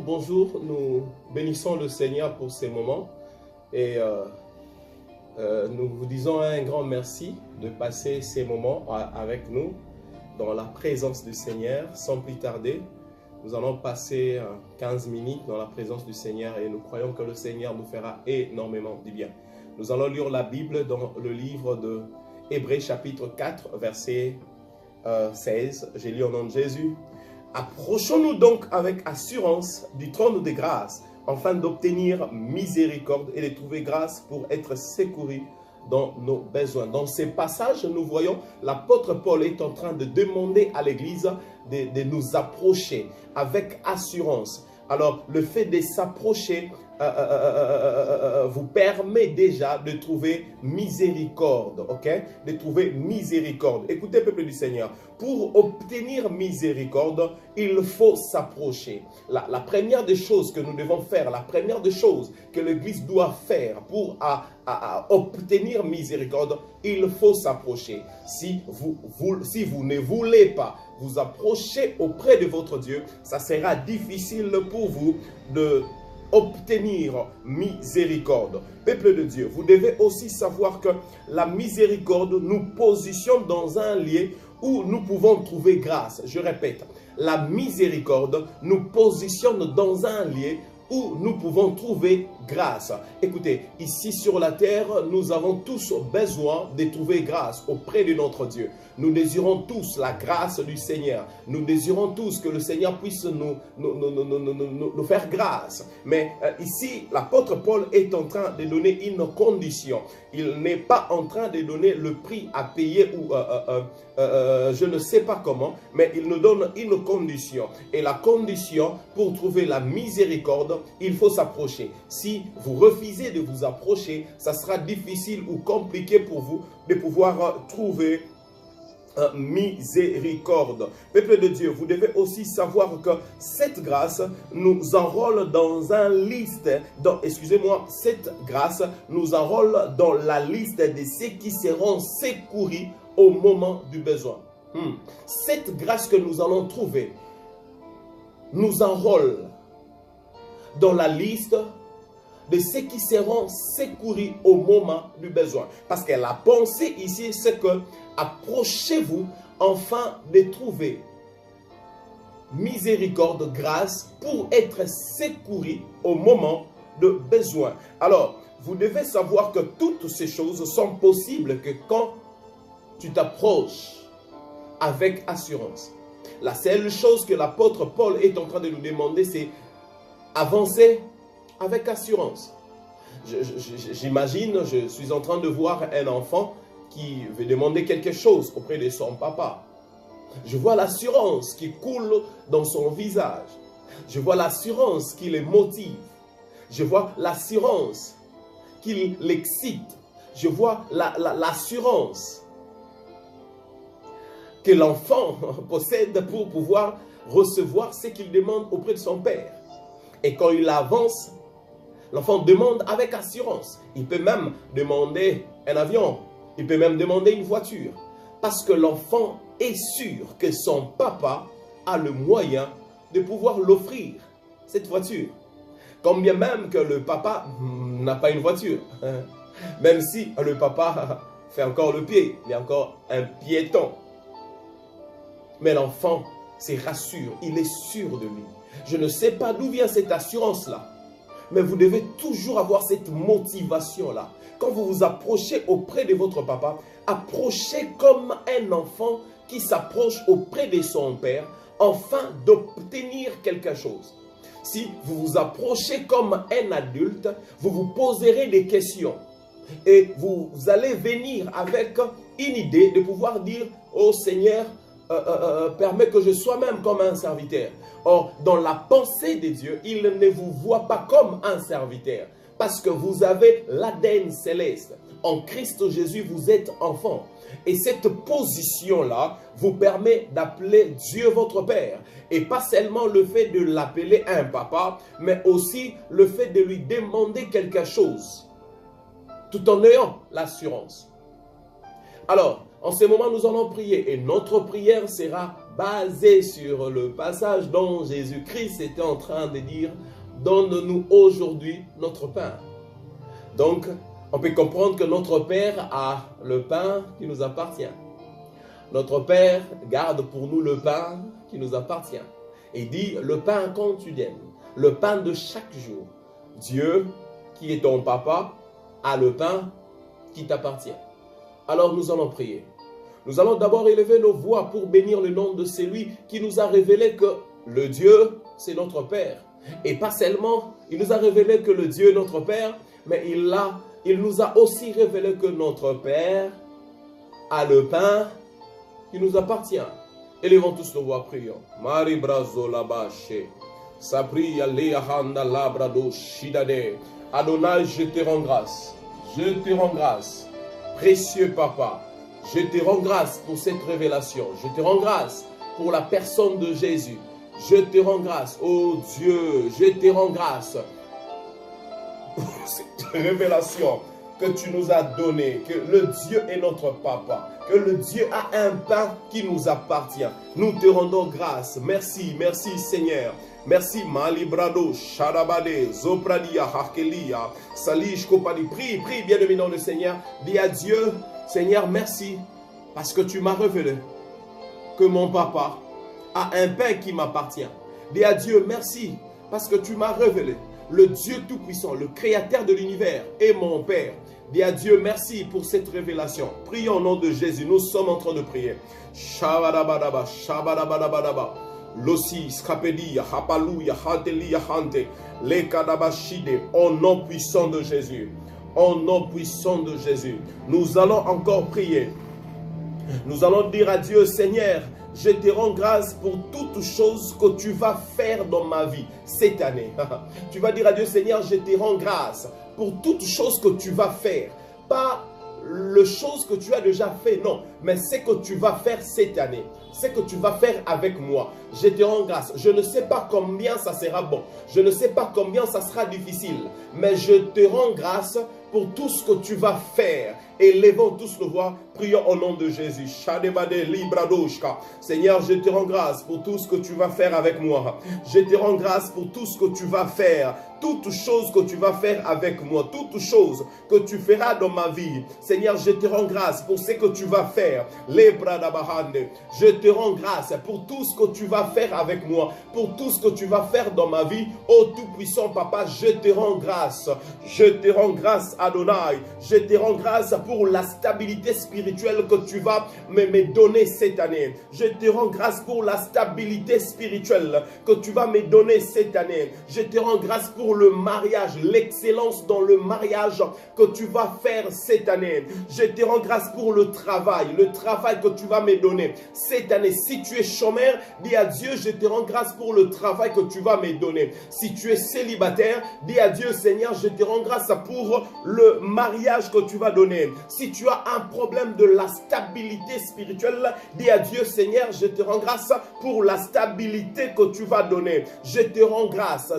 bonjour, nous bénissons le Seigneur pour ces moments et nous vous disons un grand merci de passer ces moments avec nous dans la présence du Seigneur. Sans plus tarder, nous allons passer 15 minutes dans la présence du Seigneur et nous croyons que le Seigneur nous fera énormément du bien. Nous allons lire la Bible dans le livre de Hébreux chapitre 4, verset 16. J'ai lu au nom de Jésus. Approchons-nous donc avec assurance du trône de grâce, afin d'obtenir miséricorde et de trouver grâce pour être secourus dans nos besoins. Dans ces passages, nous voyons l'apôtre Paul est en train de demander à l'Église de nous approcher avec assurance. Alors, le fait de s'approcher vous permet déjà de trouver miséricorde, ok? De trouver miséricorde. Écoutez, peuple du Seigneur, pour obtenir miséricorde, il faut s'approcher. La première des choses que nous devons faire, la première des choses que l'Église doit faire pour obtenir miséricorde, il faut s'approcher. Si vous ne voulez pas vous approcher auprès de votre Dieu, ça sera difficile pour vous de obtenir miséricorde. Peuple de Dieu, vous devez aussi savoir que la miséricorde nous positionne dans un lieu où nous pouvons trouver grâce. Je répète, la miséricorde nous positionne dans un lieu où nous pouvons trouver grâce. Écoutez, ici sur la terre, nous avons tous besoin de trouver grâce auprès de notre Dieu. Nous désirons tous la grâce du Seigneur. Nous désirons tous que le Seigneur puisse nous faire grâce. Mais ici, l'apôtre Paul est en train de donner une condition. Il n'est pas en train de donner le prix à payer ou je ne sais pas comment, mais il nous donne une condition. Et la condition pour trouver la miséricorde, il faut s'approcher. Si vous refusez de vous approcher, ça sera difficile ou compliqué pour vous de pouvoir trouver miséricorde. Peuple de Dieu, vous devez aussi savoir que cette grâce nous enrôle dans un liste, cette grâce nous enrôle dans la liste de ceux qui seront secourus au moment du besoin. Cette grâce que nous allons trouver nous enrôle dans la liste de ceux qui seront secourus au moment du besoin. Parce que la pensée ici, c'est que approchez-vous enfin de trouver miséricorde, grâce pour être secourus au moment de besoin. Alors, vous devez savoir que toutes ces choses sont possibles que quand tu t'approches avec assurance. La seule chose que l'apôtre Paul est en train de nous demander, c'est avancer avec assurance. J'imagine, je suis en train de voir un enfant qui veut demander quelque chose auprès de son papa. Je vois l'assurance qui coule dans son visage. Je vois l'assurance qui le motive. Je vois l'assurance qui l'excite. Je vois l'assurance que l'enfant possède pour pouvoir recevoir ce qu'il demande auprès de son père. Et quand il avance, l'enfant demande avec assurance. Il peut même demander un avion. Il peut même demander une voiture. Parce que l'enfant est sûr que son papa a le moyen de pouvoir l'offrir, cette voiture. Quand bien même que le papa n'a pas une voiture. Même si le papa fait encore le pied. Il est encore un piéton. Mais l'enfant se rassure. Il est sûr de lui. Je ne sais pas d'où vient cette assurance-là. Mais vous devez toujours avoir cette motivation-là. Quand vous vous approchez auprès de votre papa, approchez comme un enfant qui s'approche auprès de son père, afin d'obtenir quelque chose. Si vous vous approchez comme un adulte, vous vous poserez des questions. Et vous allez venir avec une idée de pouvoir dire « Oh Seigneur, permets que je sois même comme un serviteur. » Or, dans la pensée de Dieu, il ne vous voit pas comme un serviteur. Parce que vous avez l'ADN céleste. En Christ Jésus, vous êtes enfant. Et cette position-là vous permet d'appeler Dieu votre Père. Et pas seulement le fait de l'appeler un papa, mais aussi le fait de lui demander quelque chose. Tout en ayant l'assurance. Alors, en ce moment, nous allons prier. Et notre prière sera basé sur le passage dont Jésus-Christ était en train de dire « Donne-nous aujourd'hui notre pain ». Donc, on peut comprendre que notre Père a le pain qui nous appartient. Notre Père garde pour nous le pain qui nous appartient. Il dit le pain quotidien, le pain de chaque jour. Dieu, qui est ton papa, a le pain qui t'appartient. Alors nous allons prier. Nous allons d'abord élever nos voix pour bénir le nom de celui qui nous a révélé que le Dieu, c'est notre Père. Et pas seulement, il nous a révélé que le Dieu est notre Père, mais il nous a aussi révélé que notre Père a le pain qui nous appartient. Élevons tous nos voix, prions. Mari brazo la bache. Sapri alea handa labrado shidade. Adonai, je te rends grâce. Je te rends grâce. Précieux Papa, je te rends grâce pour cette révélation. Je te rends grâce pour la personne de Jésus. Je te rends grâce, oh Dieu, je te rends grâce pour cette révélation que tu nous as donnée, que le Dieu est notre papa, que le Dieu a un pain qui nous appartient. Nous te rendons grâce. Merci, merci Seigneur. Merci, Malibrado, Shadabade, Zopradia, Hakelia, Salish, Kopadi. Prie, prie, bien-aimé dans le Seigneur. Dis à Dieu, Seigneur, merci, parce que tu m'as révélé que mon papa a un pain qui m'appartient. Dis à Dieu, merci, parce que tu m'as révélé le Dieu Tout-Puissant, le Créateur de l'univers et mon Père. Dis à Dieu, merci pour cette révélation. Prions au nom de Jésus. Nous sommes en train de prier. Shabadabadaba, shabadabadabadaba. Losi, Skapedia, Hapalouya, Hantelia, Hante, Lekadabashide, au nom puissant de Jésus. Au nom puissant de Jésus. Nous allons encore prier. Nous allons dire à Dieu, Seigneur, je te rends grâce pour toutes choses que tu vas faire dans ma vie cette année. Tu vas dire à Dieu, Seigneur, je te rends grâce pour toutes choses que tu vas faire. Pas les choses que tu as déjà fait, non, mais ce que tu vas faire cette année. Ce que tu vas faire avec moi. Je te rends grâce. Je ne sais pas combien ça sera bon. Je ne sais pas combien ça sera difficile. Mais je te rends grâce pour tout ce que tu vas faire. Élevons tous nos voix. Prions au nom de Jésus. Seigneur, je te rends grâce pour tout ce que tu vas faire avec moi. Je te rends grâce pour tout ce que tu vas faire. Toutes choses que tu vas faire avec moi. Toutes choses que tu feras dans ma vie. Seigneur, je te rends grâce pour ce que tu vas faire. Je te rends grâce pour tout ce que tu vas faire avec moi. Pour tout ce que tu vas faire dans ma vie. Oh Tout-Puissant Papa, je te rends grâce. Je te rends grâce Adonai. Je te rends grâce pour la stabilité spirituelle que tu vas me donner cette année. Je te rends grâce pour la stabilité spirituelle que tu vas me donner cette année. Je te rends grâce pour le mariage, l'excellence dans le mariage que tu vas faire cette année. Je te rends grâce pour le travail que tu vas me donner cette année. Si tu es chômeur, dis à Dieu, je te rends grâce pour le travail que tu vas me donner. Si tu es célibataire, dis à Dieu, Seigneur, je te rends grâce pour le mariage que tu vas donner. Si tu as un problème de la stabilité spirituelle, dis à Dieu, Seigneur, je te rends grâce pour la stabilité que tu vas donner. Je te rends grâce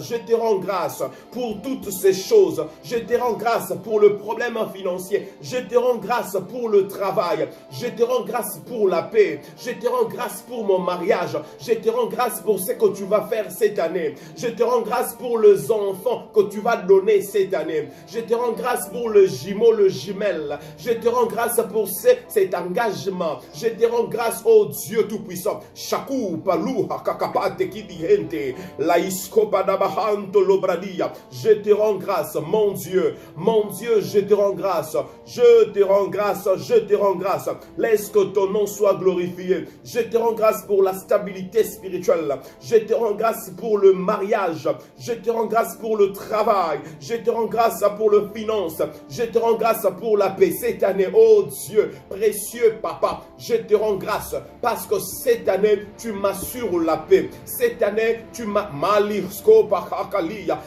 pour toutes ces choses. Je te rends grâce pour le problème financier. Je te rends grâce pour le travail. Je te rends grâce pour la paix. Je te rends grâce pour mon mariage. Je te rends grâce pour ce que tu vas faire cette année. Je te rends grâce pour les enfants que tu vas donner cette année. Je te rends grâce pour le jumeau, le jumelle. Je te rends grâce pour cet engagement. Je te rends grâce, oh Dieu Tout-Puissant. Shaku, Palou, Hakakapate, Kidihente, Laiskopadabahante, Lobradia. Je te rends grâce, mon Dieu, je te rends grâce. Je te rends grâce, je te rends grâce. Laisse que ton nom soit glorifié. Je te rends grâce pour la stabilité spirituelle. Je te rends grâce pour le mariage. Je te rends grâce pour le travail. Je te rends grâce pour le finance. Je te rends grâce pour la paix cette année. Oh Dieu, précieux Papa, je te rends grâce parce que cette année, tu m'assures la paix. Cette année, tu m'as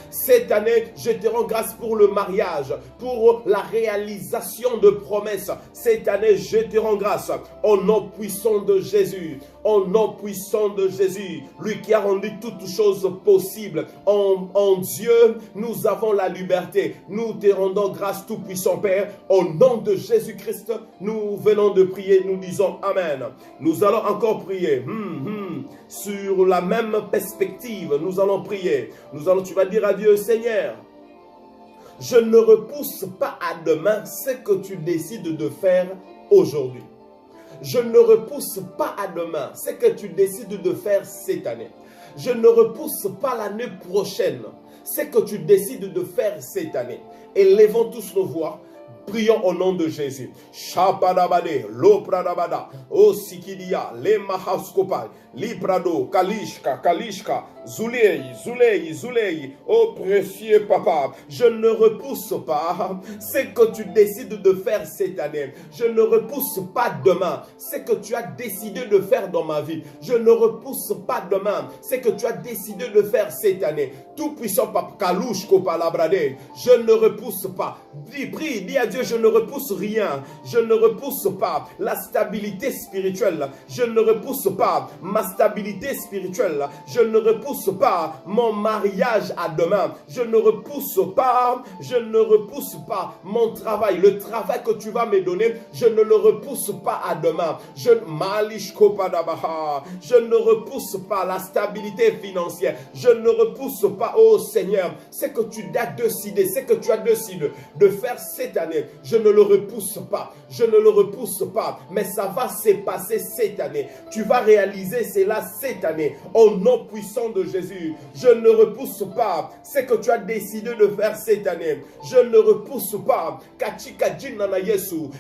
cette année, je te rends grâce pour le mariage, pour la réalisation de promesses. Cette année, je te rends grâce au nom puissant de Jésus. Au nom puissant de Jésus, lui qui a rendu toutes choses possibles. En Dieu, nous avons la liberté. Nous te rendons grâce, tout-puissant Père. Au nom de Jésus-Christ, nous venons de prier. Nous disons Amen. Nous allons encore prier. Sur la même perspective, nous allons prier. Tu vas dire à Dieu, Seigneur, je ne repousse pas à demain ce que tu décides de faire aujourd'hui. Je ne repousse pas à demain ce que tu décides de faire cette année. Je ne repousse pas l'année prochaine ce que tu décides de faire cette année. Élevons tous nos voix. Prions au nom de Jésus. Shapadabade, Lopradabada, O Sikidia, Le Mahaskopa, Librado, Kalishka, Zulei, oh précieux papa, je ne repousse pas ce que tu décides de faire cette année. Je ne repousse pas demain ce que tu as décidé de faire dans ma vie. Je ne repousse pas demain ce que tu as décidé de faire cette année. Tout puissant papa, Kalushkopalabrade, je ne repousse pas. Prie, dis à Dieu, je ne repousse rien. Je ne repousse pas la stabilité spirituelle. Je ne repousse pas ma stabilité spirituelle. Je ne repousse pas mon mariage à demain. Je ne repousse pas mon travail. Le travail que tu vas me donner, je ne le repousse pas à demain. Je ne repousse pas la stabilité financière. Je ne repousse pas, oh Seigneur, ce que tu as décidé, ce que tu as décidé de faire cette année. Je ne le repousse pas. Je ne le repousse pas. Mais ça va se passer cette année. Tu vas réaliser cela cette année. Au nom puissant de Jésus, je ne repousse pas ce que tu as décidé de faire cette année. Je ne repousse pas.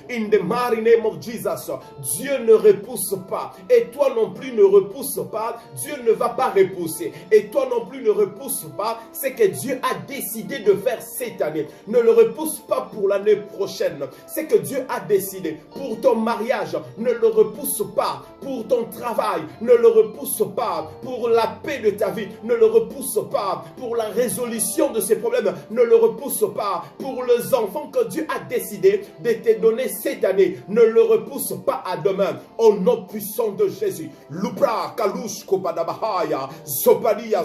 In the mighty name of Jesus. Dieu ne repousse pas. Et toi non plus ne repousse pas. Dieu ne va pas repousser. Et toi non plus ne repousse pas ce que Dieu a décidé de faire cette année. Ne le repousse pas pour l'année prochaine. Ce que Dieu a décidé pour ton mariage, ne le repousse pas. Pour ton travail, ne le repousse pas. Pour la paix de ta vie, ne le repousse pas. Pour la résolution de ces problèmes, ne le repousse pas. Pour les enfants que Dieu a décidé de te donner cette année, ne le repousse pas à demain. Au nom puissant de Jésus. Lupra, Kalush, Kopadabahaya, Zopadia.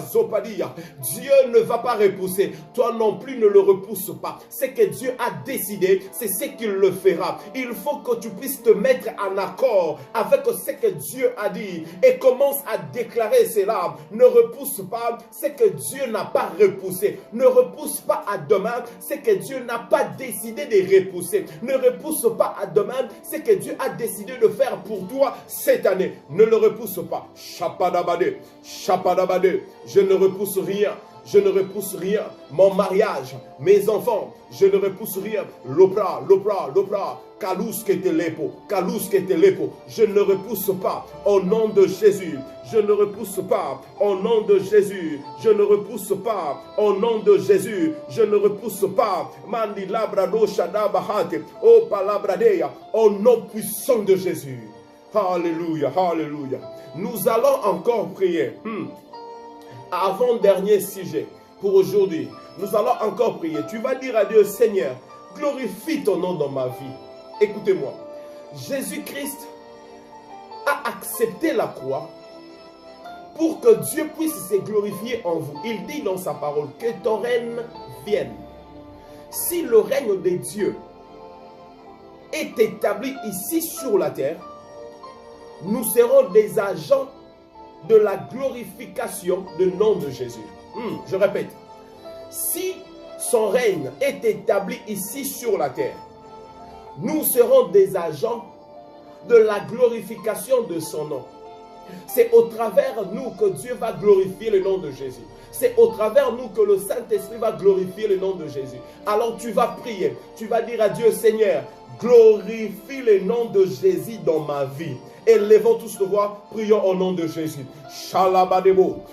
Dieu ne va pas repousser. Toi non plus ne le repousse pas. Ce que Dieu a décidé, c'est ce qu'il le fera. Il faut que tu puisses te mettre en accord avec ce que Dieu a dit et commence à déclarer cela. Ne repousse pas ce que Dieu n'a pas repoussé. Ne repousse pas à demain ce que Dieu n'a pas décidé de repousser. Ne repousse pas à demain ce que Dieu a décidé de faire pour toi cette année. Ne le repousse pas. Chapadabade, je ne repousse rien. Je ne repousse rien. Mon mariage, mes enfants, je ne repousse rien. Lopra. Kaluske telepo. Je ne repousse pas. Au nom de Jésus. Je ne repousse pas. Au nom de Jésus. Je ne repousse pas. Au nom de Jésus. Je ne repousse pas. Mandi labrado shadabahate. Oh palabradeya. Au nom puissant de Jésus. Alléluia. Nous allons encore prier. Avant-dernier sujet pour aujourd'hui. Nous allons encore prier. Tu vas dire à Dieu, Seigneur, glorifie ton nom dans ma vie. Écoutez-moi. Jésus-Christ a accepté la croix pour que Dieu puisse se glorifier en vous. Il dit dans sa parole que ton règne vienne. Si le règne de Dieu est établi ici sur la terre, nous serons des agents de la glorification du nom de Jésus. Je répète, si son règne est établi ici sur la terre, nous serons des agents de la glorification de son nom. C'est au travers nous que Dieu va glorifier le nom de Jésus. C'est au travers nous que le Saint-Esprit va glorifier le nom de Jésus. Alors tu vas prier, tu vas dire à Dieu, Seigneur, glorifie le nom de Jésus dans ma vie. Élevons tous nos voix, prions au nom de Jésus. Shalabadebo,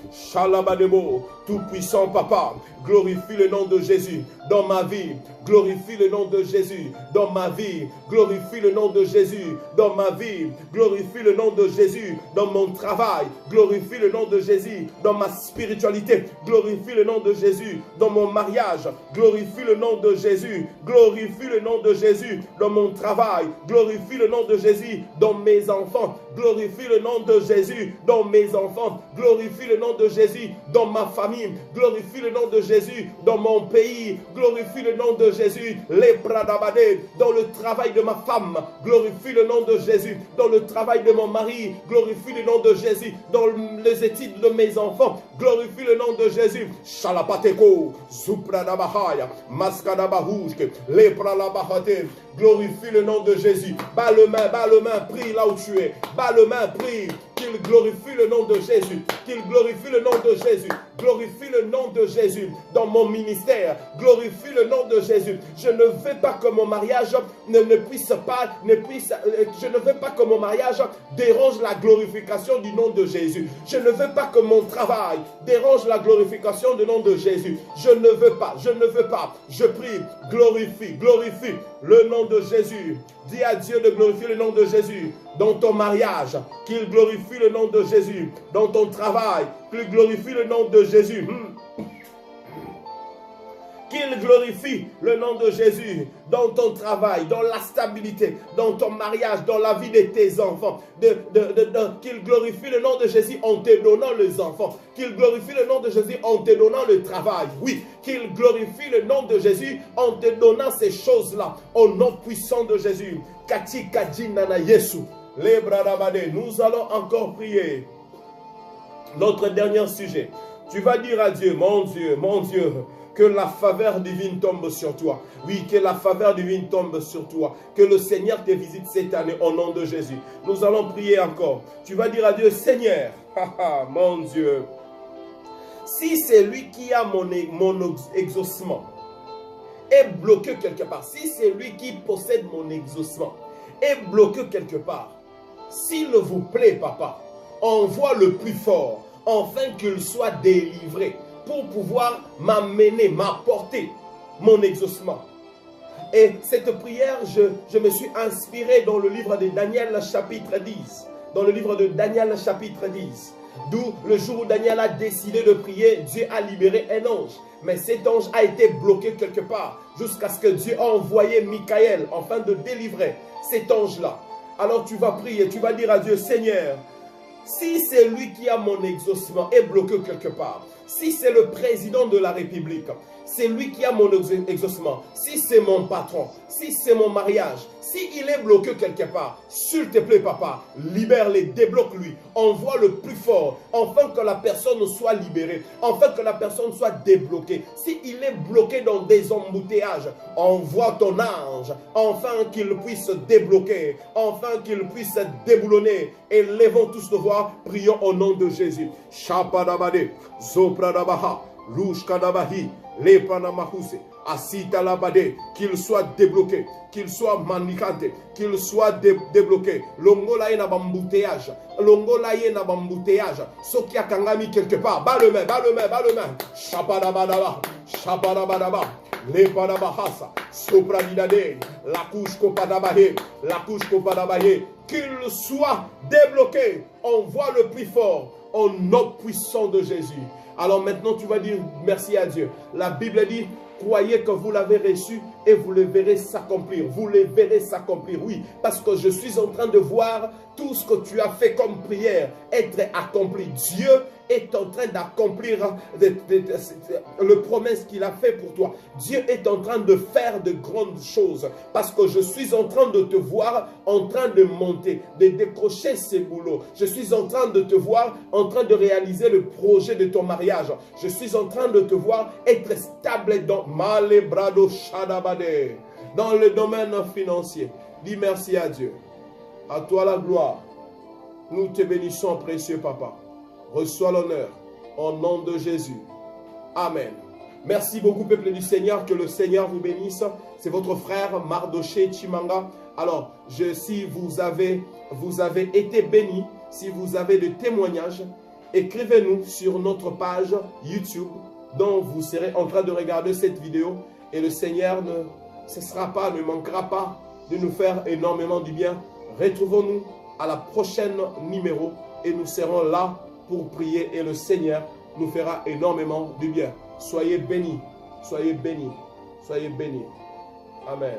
tout puissant papa, glorifie le nom de Jésus dans ma vie. Glorifie le nom de Jésus dans ma vie. Glorifie le nom de Jésus dans ma vie. Glorifie le nom de Jésus dans mon travail. Glorifie le nom de Jésus dans ma spiritualité. Glorifie le nom de Jésus dans mon mariage. Glorifie le nom de Jésus. Glorifie le nom de Jésus dans mon travail. Glorifie le nom de Jésus dans mes enfants. Glorifie le nom de Jésus dans mes enfants. Glorifie le nom de Jésus dans ma famille. Glorifie le nom de Jésus dans mon pays. Glorifie le nom de Jésus, les Pradabadé, dans le travail de ma femme. Glorifie le nom de Jésus dans le travail de mon mari. Glorifie le nom de Jésus dans les études de mes enfants. Glorifie le nom de Jésus. Shalapateko, Zupradabahaya, Maskadabahushke, Lepralabahate. Glorifie le nom de Jésus. Bas le main, prie là où tu es. Bas le main, prie. Qu'il glorifie le nom de Jésus. Qu'il glorifie le nom de Jésus. Glorifie le nom de Jésus dans mon ministère. Glorifie le nom de Jésus. Je ne veux pas que mon mariage je ne veux pas que mon mariage dérange la glorification du nom de Jésus. Je ne veux pas que mon travail dérange la glorification du nom de Jésus. Je ne veux pas. Je prie, glorifie le nom de Jésus. Dis à Dieu de glorifier le nom de Jésus dans ton mariage, qu'il glorifie le nom de Jésus dans ton travail, qu'il glorifie le nom de Jésus. Qu'il glorifie le nom de Jésus dans ton travail, dans la stabilité, dans ton mariage, dans la vie de tes enfants. Qu'il glorifie le nom de Jésus en te donnant les enfants. Qu'il glorifie le nom de Jésus en te donnant le travail. Oui, qu'il glorifie le nom de Jésus en te donnant ces choses-là. Au nom puissant de Jésus. Kati Kadi Nana Yesu. Nous allons encore prier. Notre dernier sujet. Tu vas dire à Dieu, mon Dieu, que la faveur divine tombe sur toi. Oui, que la faveur divine tombe sur toi. Que le Seigneur te visite cette année au nom de Jésus. Nous allons prier encore. Tu vas dire à Dieu, Seigneur, mon Dieu, si c'est lui qui a mon exaucement est bloqué quelque part, si c'est lui qui possède mon exaucement est bloqué quelque part, s'il vous plaît, papa, envoie le plus fort, afin qu'il soit délivré, pour pouvoir m'amener, m'apporter mon exaucement. Et cette prière, je me suis inspiré dans le livre de Daniel chapitre 10. Dans le livre de Daniel chapitre 10. D'où le jour où Daniel a décidé de prier, Dieu a libéré un ange. Mais cet ange a été bloqué quelque part, jusqu'à ce que Dieu a envoyé Michael, afin de délivrer cet ange-là. Alors tu vas prier, tu vas dire à Dieu, Seigneur, si c'est lui qui a mon exaucement est bloqué quelque part, si c'est le président de la République, c'est lui qui a mon exaucement, si c'est mon patron, si c'est mon mariage, s'il est bloqué quelque part, s'il te plaît papa, libère-le, débloque-lui, envoie le plus fort, afin que la personne soit libérée, afin que la personne soit débloquée. S'il est bloqué dans des embouteillages, envoie ton ange, afin qu'il puisse débloquer, afin qu'il puisse déboulonner. Et levons tous nos voix, prions au nom de Jésus. Shapadabade, Zopradabaha, Louchkadabahi, Lepanamahuse, Asitalabade, qu'il soit débloqué, qu'il soit manicante, qu'il soit débloqué. Longolaye na bambouteillage, Longolaye na bambouteillage, Sokia Kangami quelque part, bas le main, Shapadabadaba, Shapadabadaba, Lepanamahasa, Sopradidade, la couche Kopadabahe, qu'il soit débloqué. On voit le plus fort, au nom puissant de Jésus. Alors maintenant tu vas dire merci à Dieu. La Bible dit, croyez que vous l'avez reçu et vous le verrez s'accomplir. Vous le verrez s'accomplir, oui. Parce que je suis en train de voir tout ce que tu as fait comme prière être accompli. Dieu est en train d'accomplir le promesse qu'il a fait pour toi. Dieu est en train de faire de grandes choses. Parce que je suis en train de te voir en train de monter, de décrocher ces boulots. Je suis en train de te voir en train de réaliser le projet de ton mariage. Je suis en train de te voir être stable dans Malebrado Shadabade, dans le domaine financier. Dis merci à Dieu. À toi la gloire. Nous te bénissons, précieux papa. Reçois l'honneur au nom de Jésus. Amen. Merci beaucoup, peuple du Seigneur. Que le Seigneur vous bénisse. C'est votre frère Mardoché Chimanga. Alors, si vous avez été bénis, si vous avez des témoignages, écrivez-nous sur notre page YouTube, dont vous serez en train de regarder cette vidéo. Et le Seigneur ne manquera pas de nous faire énormément du bien. Retrouvons-nous à la prochaine numéro et nous serons là pour prier et le Seigneur nous fera énormément du bien. Soyez bénis, soyez bénis, soyez bénis. Amen.